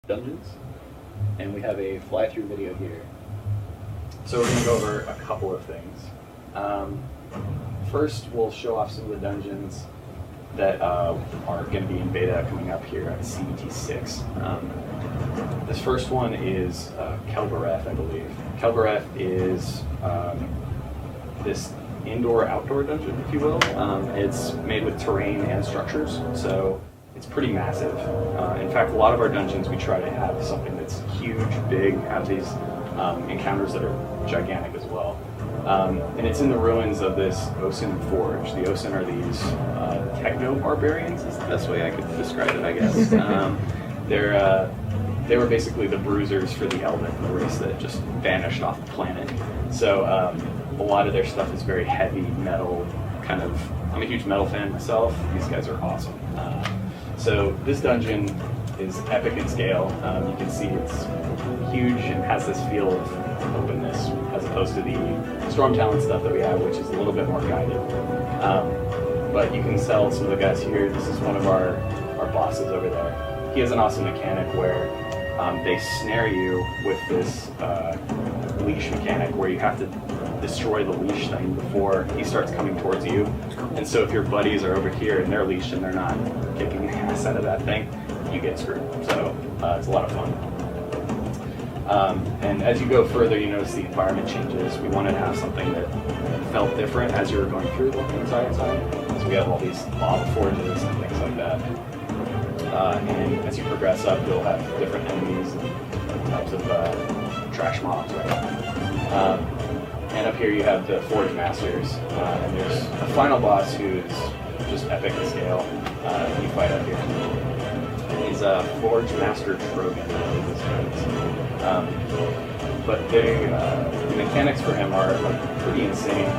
dungeons, and we have a fly-through video here. So we're going to go over a couple of things. First, we'll show off some of the dungeons that are going to be in beta coming up here at CET6. This first one is Kelbereth, I believe. Kelbereth is this indoor-outdoor dungeon, if you will. It's made with terrain and structures, so it's pretty massive. In fact, a lot of our dungeons, we try to have something that's huge, big, have these encounters that are gigantic as well. And it's in the ruins of this Osin forge. The Osin are these techno-barbarians, is the best way I could describe it, I guess. They were basically the bruisers for the Elven, the race that just vanished off the planet. So a lot of their stuff is very heavy metal, kind of. I'm a huge metal fan myself. These guys are awesome. So this dungeon is epic in scale. You can see it's huge and has this feel of openness as opposed to the Storm Talon stuff that we have, which is a little bit more guided. But you can tell some of the guys here. This is one of our bosses over there. He has an awesome mechanic where they snare you with this leash mechanic where you have to destroy the leash thing before he starts coming towards you. And so if your buddies are over here and they're leashed and they're not kicking the ass out of that thing, you get screwed. So it's a lot of fun. And as you go further, you notice the environment changes. We wanted to have something that felt different as you were going through the entire time. So we have all these lava forges and things like that. And as you progress up, you'll have different enemies and types of trash mobs, right? And up here you have the Forge Masters, and there's a final boss who's just epic in scale. You fight up here. He's a Forge Master Trogan, I believe his name is. But the mechanics for him are like pretty insane.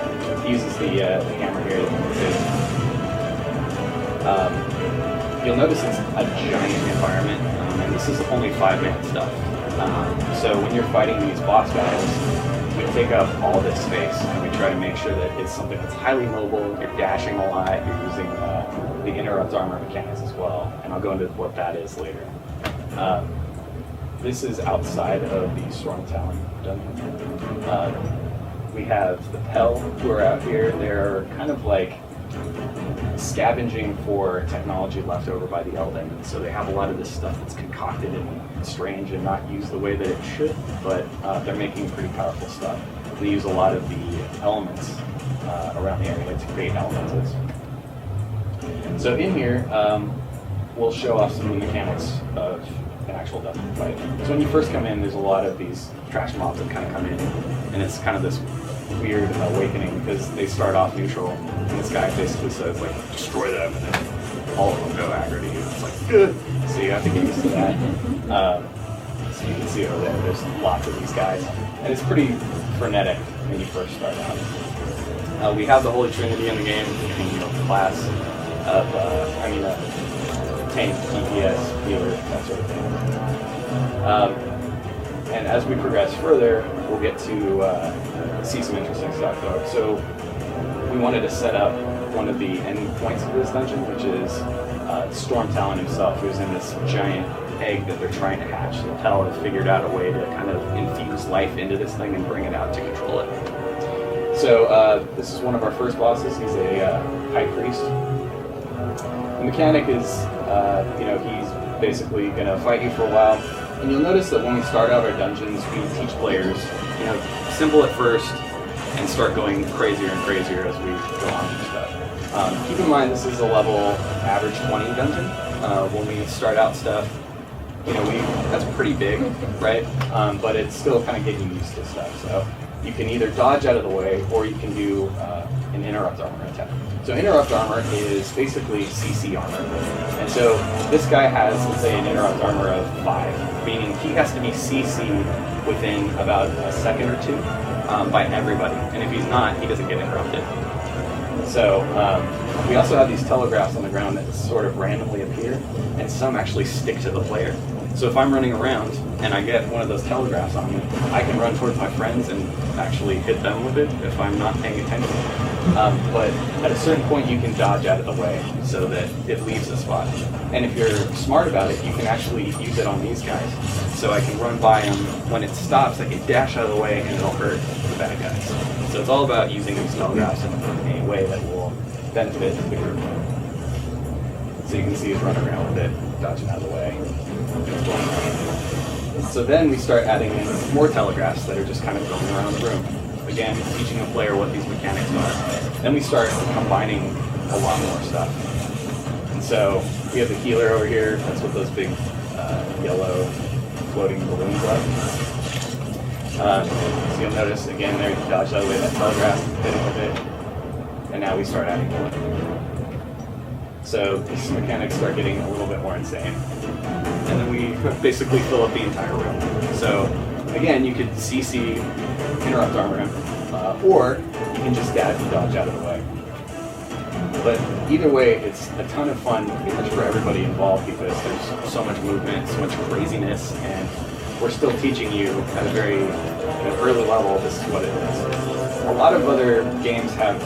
He uses the hammer here that you can see. You'll notice it's a giant environment, and this is only 5-man stuff. So when you're fighting these boss battles, we take up all this space, and we try to make sure that it's something that's highly mobile, you're dashing a lot, you're using the interrupt armor mechanics as well, and I'll go into what that is later. This is outside of the Storm Talon dungeon. We have the Pell, who are out here. They're kind of like scavenging for technology left over by the Elven, and so they have a lot of this stuff that's concocted and strange and not used the way that it should, but they're making pretty powerful stuff. They use a lot of the elements around the area to create elementals. So in here, we'll show off some of the mechanics of an actual dungeon fight. So when you first come in, there's a lot of these trash mobs that kind of come in, and it's kind of this weird awakening because they start off neutral, and this guy basically says, like, destroy them, and then all of them go aggro to you. It's like, good. So you have to get used to that. So you can see over there, there's lots of these guys, and it's pretty frenetic when you first start out. We have the Holy Trinity in the game, the class of, tank, DPS, healer, that sort of thing. And as we progress further, we'll get to see some interesting stuff though. So we wanted to set up one of the end points of this dungeon, which is Storm Talon himself, who's in this giant egg that they're trying to hatch. So Pell has figured out a way to kind of infuse life into this thing and bring it out to control it. So this is one of our first bosses. He's a high priest. The mechanic is, he's basically going to fight you for a while. And you'll notice that when we start out our dungeons, we teach players, simple at first, and start going crazier and crazier as we go on and stuff. Keep in mind, this is a level average 20 dungeon. When we start out stuff, that's pretty big, right? But it's still kind of getting used to stuff. So you can either dodge out of the way, or you can do an interrupt armor attack. So interrupt armor is basically CC armor. And so this guy has, let's say, an interrupt armor of 5, meaning he has to be CC'd within about a second or two by everybody. And if he's not, he doesn't get interrupted. So we also have these telegraphs on the ground that sort of randomly appear, and some actually stick to the player. So if I'm running around and I get one of those telegraphs on me, I can run towards my friends and actually hit them with it if I'm not paying attention. But at a certain point, you can dodge out of the way so that it leaves the spot. And if you're smart about it, you can actually use it on these guys. So I can run by them. When it stops, I can dash out of the way and it'll hurt the bad guys. So it's all about using these telegraphs in a way that will benefit the group. So you can see us running around with it, dodging out of the way. So then we start adding in more telegraphs that are just kind of going around the room. Again, teaching the player what these mechanics are. Then we start combining a lot more stuff. And so we have the healer over here. That's what those big yellow floating balloons are. So you'll notice, again, there you dodge out of the way that telegraph, hit it with it. And now we start adding more. So these mechanics start getting a little bit more insane. And then we basically fill up the entire room. So again, you could CC, interrupt armor him, or you can just dodge out of the way. But either way, it's a ton of fun pretty much for everybody involved because there's so much movement, so much craziness, and we're still teaching you at a very early level, this is what it is. A lot of other games have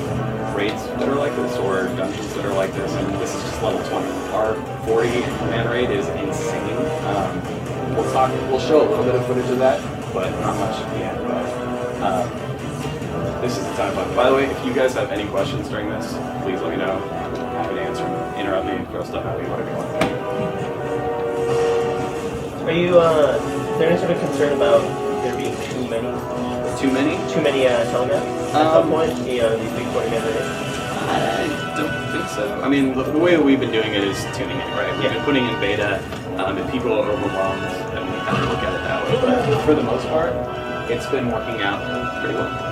raids that are like this, or dungeons that are like this, and this is just level 20. Our 40-man raid is insane. We'll show a little bit of footage of that, but not much at the end. But this is a ton of fun. By the way, if you guys have any questions during this, please let me know. I'm happy to answer them. Interrupt me, throw stuff at me, whatever you want. Are you, is there any sort of concern about there being too many? Too many? Too many telegraphs at some point? These big 40-man raids? I don't think so. I mean, the way that we've been doing it is tuning it, right? We've been putting in beta, if people are overwhelmed, then we kind of look at it that way. But for the most part, it's been working out pretty well.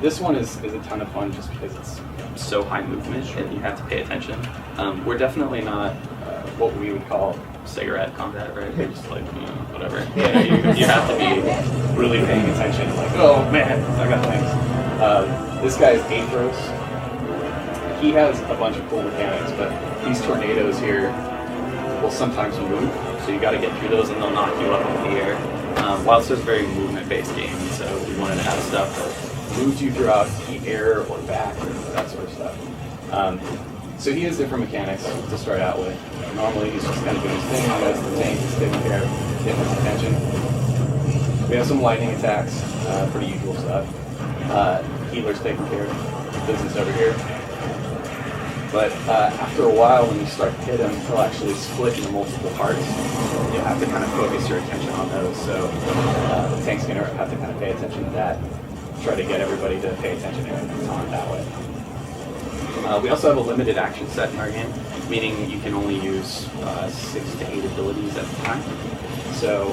This one is a ton of fun just because it's so high movement and you have to pay attention. We're definitely not what we would call cigarette combat, right? They're just like, whatever. Yeah, you have to be really paying attention. Like, oh man, I got things. This guy's Athros. He has a bunch of cool mechanics, but these tornadoes here will sometimes move, so you got to get through those, and they'll knock you up in the air. Wildstar's a very movement-based game, so we wanted to have stuff that moves you throughout the air or back or that sort of stuff. So he has different mechanics to start out with. Normally he's just kind of doing his thing, as the tank is taking care of getting his attention. We have some lightning attacks, pretty usual stuff. Healer's taking care of business over here. But after a while, when you start to hit him, he'll actually split into multiple parts. You'll have to kind of focus your attention on those. So the tank's going to have to kind of pay attention to that. Try to get everybody to pay attention and on that way. We also have a limited action set in our game, meaning you can only use 6 to 8 abilities at a time. So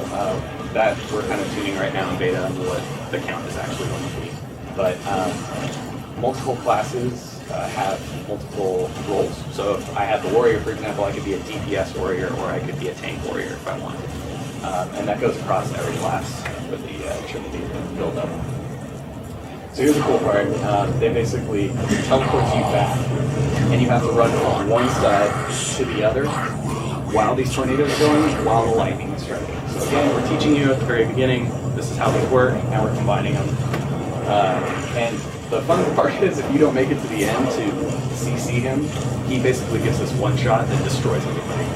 that we're kind of tuning right now in beta on what the count is actually going to be. But multiple classes have multiple roles. So if I have the warrior, for example, I could be a DPS warrior or I could be a tank warrior if I wanted. And that goes across every class with the Trinity build up. So here's the cool part. They basically teleport you back, and you have to run from one side to the other while these tornadoes are going, while the lightning is striking. So again, we're teaching you at the very beginning, this is how these work, and we're combining them. And the fun part is if you don't make it to the end to CC him, he basically gets this one shot that destroys everything.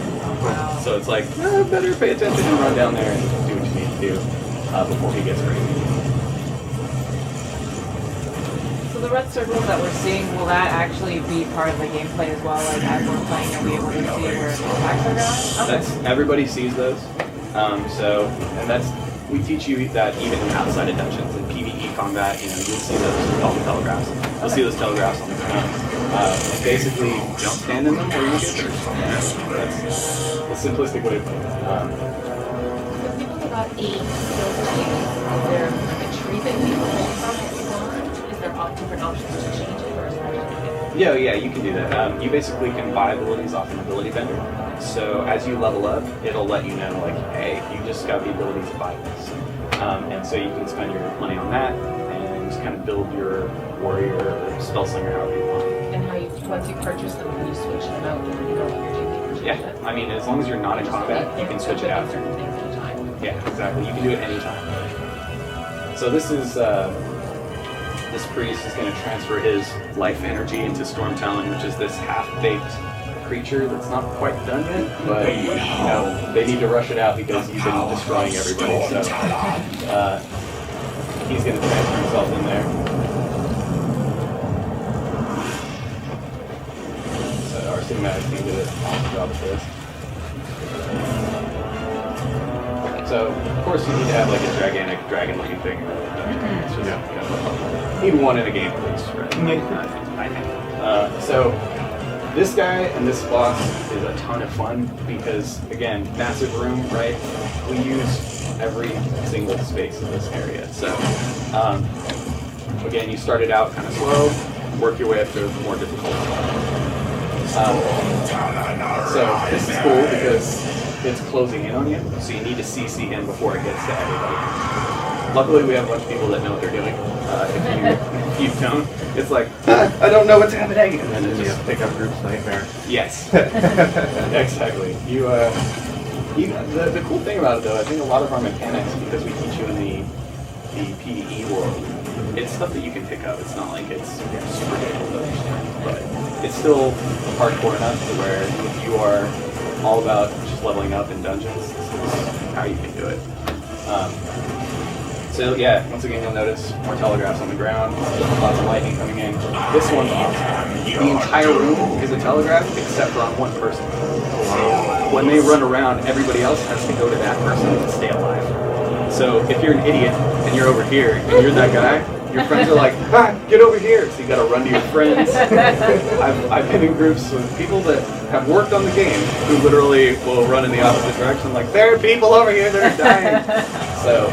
So it's like, better pay attention and run down there and do what you need to do before he gets crazy. So the red circles that we're seeing, will that actually be part of the gameplay as well? Like as we're playing, are we able to see where the attacks are going? Okay. That's, everybody sees those. And that's, we teach you that even outside of dungeons in PvE combat, you'll see those called telegraphs. You'll see those telegraphs on the ground. And basically, don't stand in them or you'll get hurt. That's the simplistic way to put it. The people that got 8 skills achieved, is there like a tree that you can pull from if you want? Is there different options to change it, or is that Yeah, you can do that. You basically can buy abilities off an ability vendor. So as you level up, it'll let you know, like, hey, you just got the ability to buy this. And so you can spend your money on that and just kind of build your warrior or spell slinger however you want. And how you, once you purchase them, can you switch them out when you go to your GP? Yeah, I mean, as long as you're not in combat, you can switch it out. Certain things at a time. Yeah, exactly. You can do it anytime. So this is This priest is going to transfer his life energy into Storm Talon, which is this half-baked creature that's not quite done yet, but you know, they need to rush it out because he's been destroying everybody. So he's going to transfer himself in there. So our cinematic team did an awesome job with this. So of course you need to have like a gigantic dragon-looking thing. It's just, you know, need one in a game, please. Right? I think. So this guy and this boss is a ton of fun because, again, massive room, right? We use every single space in this area. So, again, you started out kind of slow, work your way up to more difficult. So this is cool because it's closing in on you, so you need to CC him before it gets to everybody. Luckily, we have a bunch of people that know what they're doing. If you don't, it's like, I don't know what's happening, and then it just pick up groups nightmare. Yes, exactly. The cool thing about it, though, I think a lot of our mechanics, because we teach you in the PvE world, it's stuff that you can pick up. It's not like it's super difficult to understand, but it's still hardcore enough to where if you are all about just leveling up in dungeons, this is how you can do it. So yeah, once again you'll notice more telegraphs on the ground, lots of lightning coming in. This one's awesome. The entire room is a telegraph except for on one person. When they run around, everybody else has to go to that person to stay alive. So if you're an idiot and you're over here and you're that guy, your friends are like, get over here. So you gotta run to your friends. I've been in groups with people that have worked on the game who literally will run in the opposite direction, like, there are people over here that are dying. So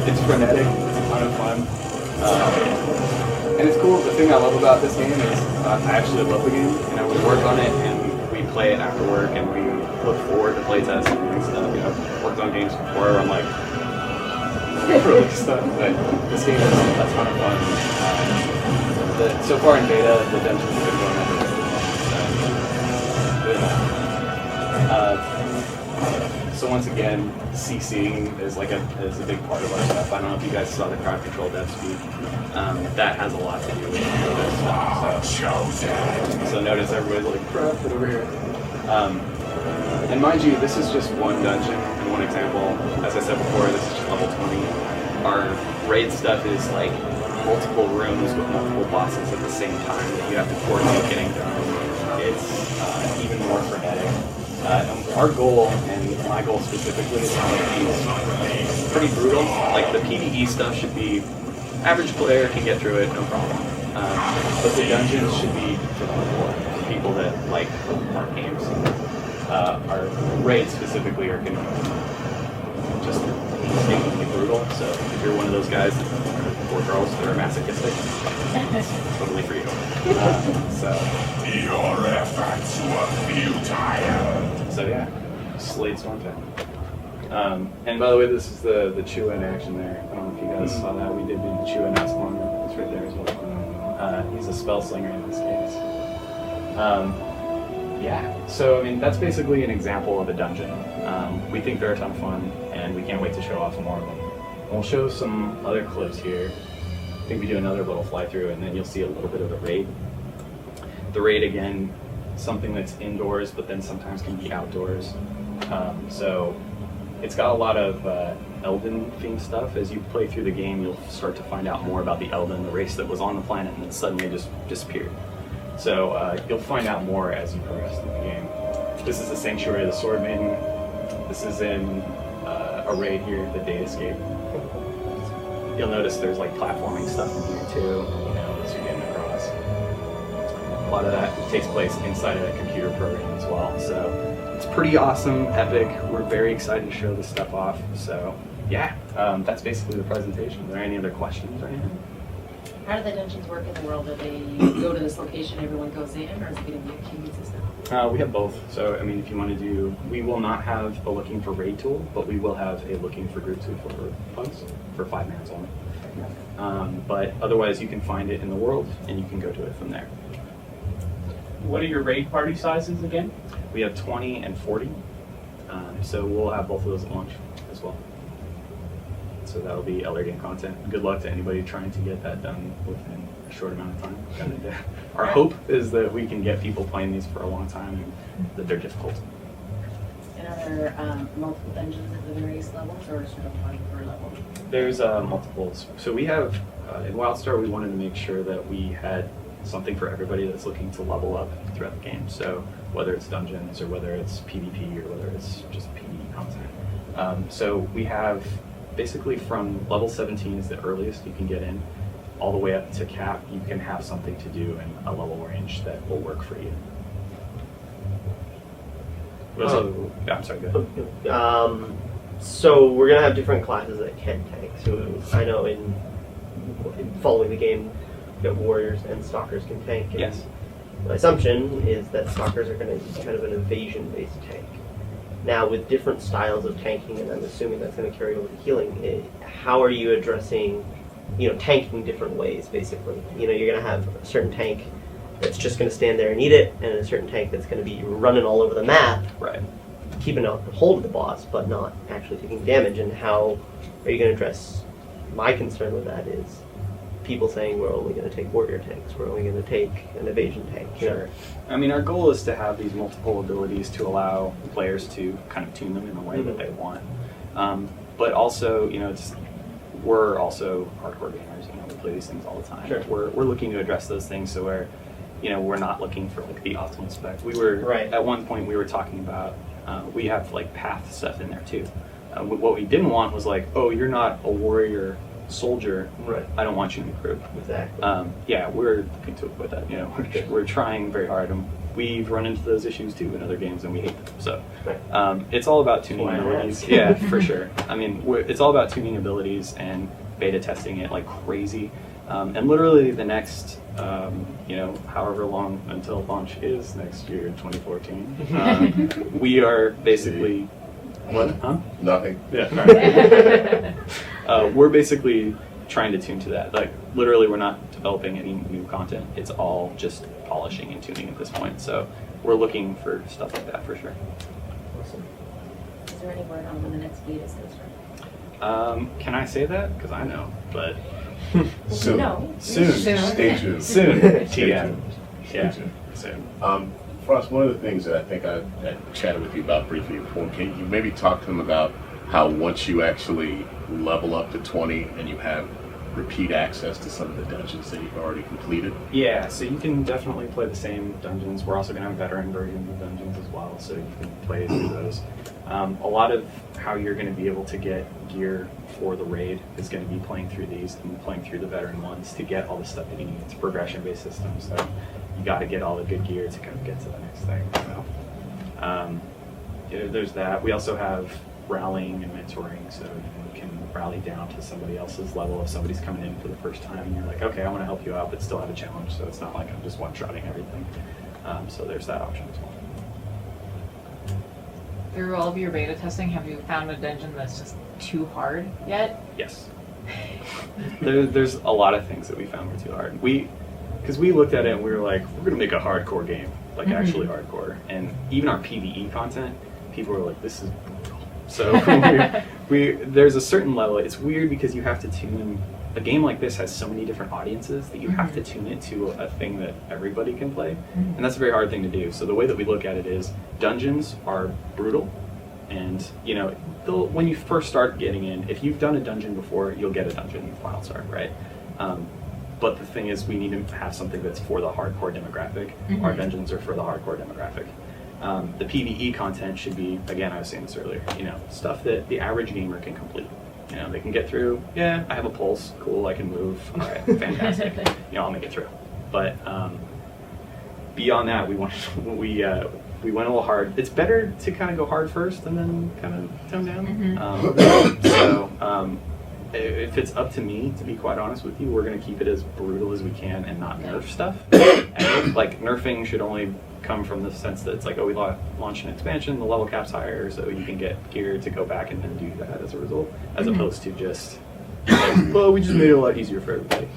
it's frenetic, it's a ton of fun. And it's cool. The thing I love about this game is I actually love the game. You know, we work on it and we play it after work and we look forward to play testing and stuff. You know, I've worked on games before where I'm like, really stuff, but this game is a ton of fun. So far in beta, the dungeons have been going on so once again, CCing is like is a big part of our stuff. I don't know if you guys saw the crowd control dev speed. That has a lot to do with this stuff. So notice everybody's like, crap, get over here. And mind you, this is just one dungeon and one example. As I said before, this is just level 20. Our raid stuff is like multiple rooms with multiple bosses at the same time that you have to coordinate getting done. It's even more frenetic. Our goal, and my goal specifically, is to make these pretty brutal. Like the PvE stuff should be, average player can get through it, no problem. But the dungeons should be for the people that like our games. Our raids specifically are going to be just painstakingly brutal. So if you're one of those guys or girls that are masochistic, it's totally for you. Your efforts were futile. So yeah, Slade Stormtown. And by the way, this is the Chew in action there. I don't know if you guys saw that. We did do the Chew in Ascalon. It's right there as well. He's a spell slinger in this case. Yeah, so I mean, that's basically an example of a dungeon. We think they're a ton of fun, and we can't wait to show off more of them. And we'll show some other clips here. I think we do another little fly through, and then you'll see a little bit of the raid. The raid, again, something that's indoors, but then sometimes can be outdoors. So it's got a lot of Elven themed stuff. As you play through the game, you'll start to find out more about the Elven, the race that was on the planet and then suddenly just disappeared. So you'll find out more as you progress through the game. This is the Sanctuary of the Sword Maiden. This is in a raid here, the Datascape. You'll notice there's like platforming stuff in here too, you know, as you're getting across. A lot of that takes place inside of a computer program as well. So it's pretty awesome, epic. We're very excited to show this stuff off. So yeah, that's basically the presentation. Are there any other questions or anything? How do the dungeons work in the world? Do they go to this location, everyone goes in, or is it going to be a queue system? We have both. So, I mean, if you want to do, we will not have a looking for raid tool, but we will have a looking for group tool for funds, for 5 mans only. But otherwise, you can find it in the world, and you can go to it from there. What are your raid party sizes again? We have 20 and 40, so we'll have both of those at launch as well. So that'll be Elder Game content. Good luck to anybody trying to get that done within a short amount of time. Our hope is that we can get people playing these for a long time and that they're difficult. And are there multiple dungeons at the various levels, or sort of one per level? There's multiples. So we have, in Wildstar, we wanted to make sure that we had something for everybody that's looking to level up throughout the game. So whether it's dungeons or whether it's PvP or whether it's just PvE content. So we have basically from level 17 is the earliest you can get in, all the way up to cap, you can have something to do in a level range that will work for you. Yeah, I'm sorry, go ahead. So we're gonna have different classes that can tank. So I know in following the game, you have warriors and stalkers can tank. And Yes. my assumption is that stalkers are going to be kind of an evasion-based tank. Now, with different styles of tanking, and I'm assuming that's going to carry over to healing, how are you addressing, tanking different ways, basically? You're going to have a certain tank that's just going to stand there and eat it, and a certain tank that's going to be running all over the map, Right. keeping a hold of the boss, but not actually taking damage. And how are you going to address my concern with that is people saying we're only going to take warrior tanks, we're only going to take an evasion tank. Sure. I mean, our goal is to have these multiple abilities to allow players to kind of tune them in the way that they want. But also, we're also hardcore gamers. We play these things all the time. Sure. We're looking to address those things so we're not looking for like the optimal spec. We were Right. At one point we were talking about we have like path stuff in there too. What we didn't want was like, oh, you're not a warrior soldier. Right. I don't want you in the crew. Exactly. We're looking to avoid that. We're trying very hard, and we've run into those issues too in other games, and we hate them. So it's all about tuning Why not? abilities. Yeah, for sure. I mean, it's all about tuning abilities and beta testing it like crazy. And literally the next, however long until launch is next year in 2014, we are basically. What? Huh? Nothing. Yeah. All right. We're basically trying to tune to that. Like, literally, we're not developing any new content. It's all just polishing and tuning at this point. So we're looking for stuff like that for sure. Awesome. Is there any word on when the next beta is going to start? Can I say that? Because I know, but Soon. No. soon. Stay tuned. Soon. Stay TM. tuned. Yeah. Stay tuned. Soon. Frost, one of the things that I think I chatted with you about briefly before, can you maybe talk to them about how once you actually level up to 20 and you have repeat access to some of the dungeons that you've already completed? Yeah, so you can definitely play the same dungeons. We're also going to have veteran versions of dungeons as well, so you can play through those. A lot of how you're going to be able to get gear for the raid is going to be playing through these and playing through the veteran ones to get all the stuff that you need. It's a progression-based system, so you got to get all the good gear to kind of get to the next thing. So, there's that. We also have rallying and mentoring, so you can rally down to somebody else's level if somebody's coming in for the first time and you're like, okay, I want to help you out, but still have a challenge, so it's not like I'm just one-shotting everything. So there's that option as well. Through all of your beta testing, have you found a dungeon that's just too hard yet? Yes. There's a lot of things that we found were too hard. Because we looked at it and we were like, we're going to make a hardcore game, like actually hardcore. And even our PvE content, people were like, this is brutal. So there's a certain level. It's weird because you have to tune. A game like this has so many different audiences that you have to tune it to a thing that everybody can play. And that's a very hard thing to do. So the way that we look at it is dungeons are brutal. And, when you first start getting in, if you've done a dungeon before, you'll get a dungeon in Wildstar, right? But the thing is, we need to have something that's for the hardcore demographic. Our dungeons are for the hardcore demographic. The PvE content should be, again, I was saying this earlier, stuff that the average gamer can complete. They can get through. Yeah, I have a pulse. Cool, I can move. All right, fantastic. I'll make it through. But beyond that, we went a little hard. It's better to kind of go hard first and then kind of tone down. If it's up to me, to be quite honest with you, we're going to keep it as brutal as we can and not nerf stuff. And, nerfing should only come from the sense that it's like, oh, we launched an expansion, the level cap's higher, so you can get gear to go back and then do that as a result, as opposed to just, well, we just made it a lot easier for everybody.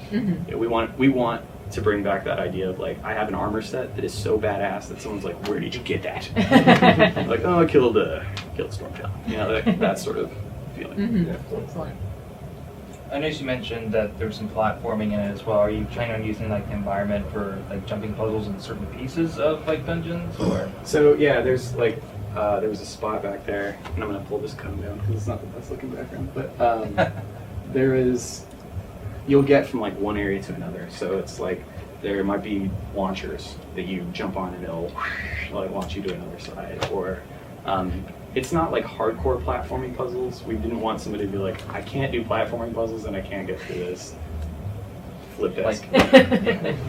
Yeah, we want to bring back that idea of I have an armor set that is so badass that someone's like, where did you get that? Like, oh, I killed Stormtail. That sort of feeling. Excellent. I know you mentioned that there's some platforming in it as well. Are you planning on using like the environment for like jumping puzzles in certain pieces of like dungeons, or? So yeah, there's like there was a spot back there, and I'm gonna pull this cone down because it's not the best looking background. But there is, you'll get from like one area to another. So it's like there might be launchers that you jump on and it'll like launch you to another side, or it's not like hardcore platforming puzzles. We didn't want somebody to be like, I can't do platforming puzzles and I can't get through this flip desk.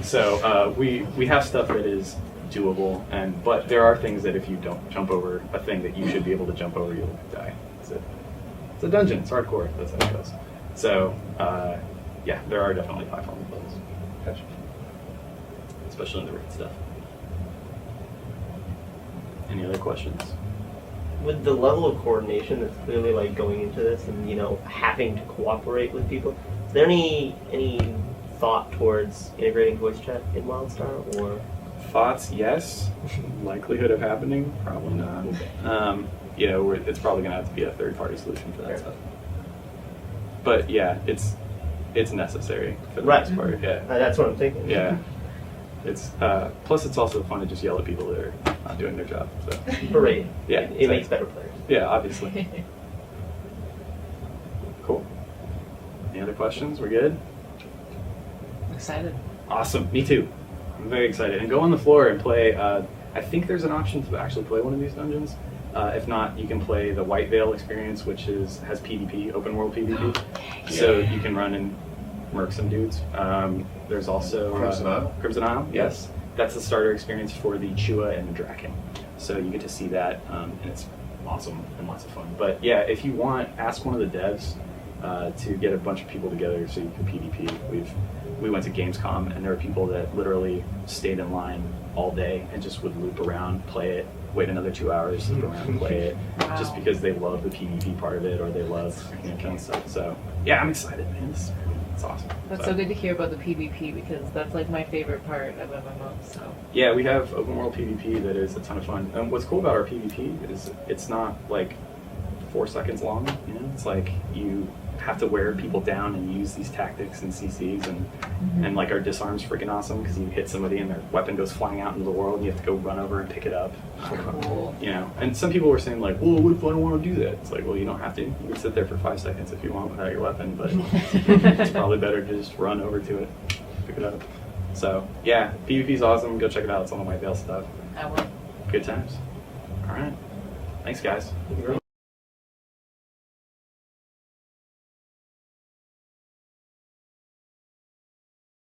So we have stuff that is doable, but there are things that if you don't jump over a thing that you should be able to jump over, you'll die. It's a dungeon. It's hardcore. That's how it goes. So yeah, there are definitely platforming puzzles. Gotcha. Especially in the raid stuff. Any other questions? With the level of coordination that's clearly like going into this, and having to cooperate with people, is there any thought towards integrating voice chat in Wildstar, or? Thoughts, yes. Likelihood of happening, probably not. It's probably going to have to be a third-party solution for that stuff. But yeah, it's necessary for the most part. Yeah, That's what I'm thinking. yeah. It's plus it's also fun to just yell at people that are not doing their job. So Parade. yeah, It makes better players. Yeah, obviously. Cool. Any other questions? We're good. Excited. Awesome. Me too. I'm very excited. And go on the floor and play. I think there's an option to actually play one of these dungeons. If not, you can play the White Veil experience, which has PvP, open world PvP. So you can run and murk some dudes. There's also Crimson Isle? Crimson Isle, yes. That's the starter experience for the Chua and the Draken. So you get to see that, and it's awesome and lots of fun. But yeah, if you want, ask one of the devs to get a bunch of people together so you can PvP. We went to Gamescom, and there were people that literally stayed in line all day and just would loop around, play it, wait another 2 hours, loop around and play it, just because they love the PvP part of it, or they love killing stuff. So yeah, I'm excited, man. It's awesome. That's so good to hear about the PvP, because that's like my favorite part of MMO. So yeah, we have open world PvP that is a ton of fun. And what's cool about our PvP is it's not like 4 seconds long. It's like you have to wear people down and use these tactics and CCs, and like our disarm's freaking awesome because you hit somebody and their weapon goes flying out into the world and you have to go run over and pick it up. cool. And some people were saying like, well, what if I don't want to do that? It's like, well, you don't have to. You can sit there for 5 seconds if you want without your weapon, but it's probably better to just run over to it, pick it up. So yeah, PvP's awesome. Go check it out. It's on the White Veil stuff. I will. Good times. All right. Thanks, guys.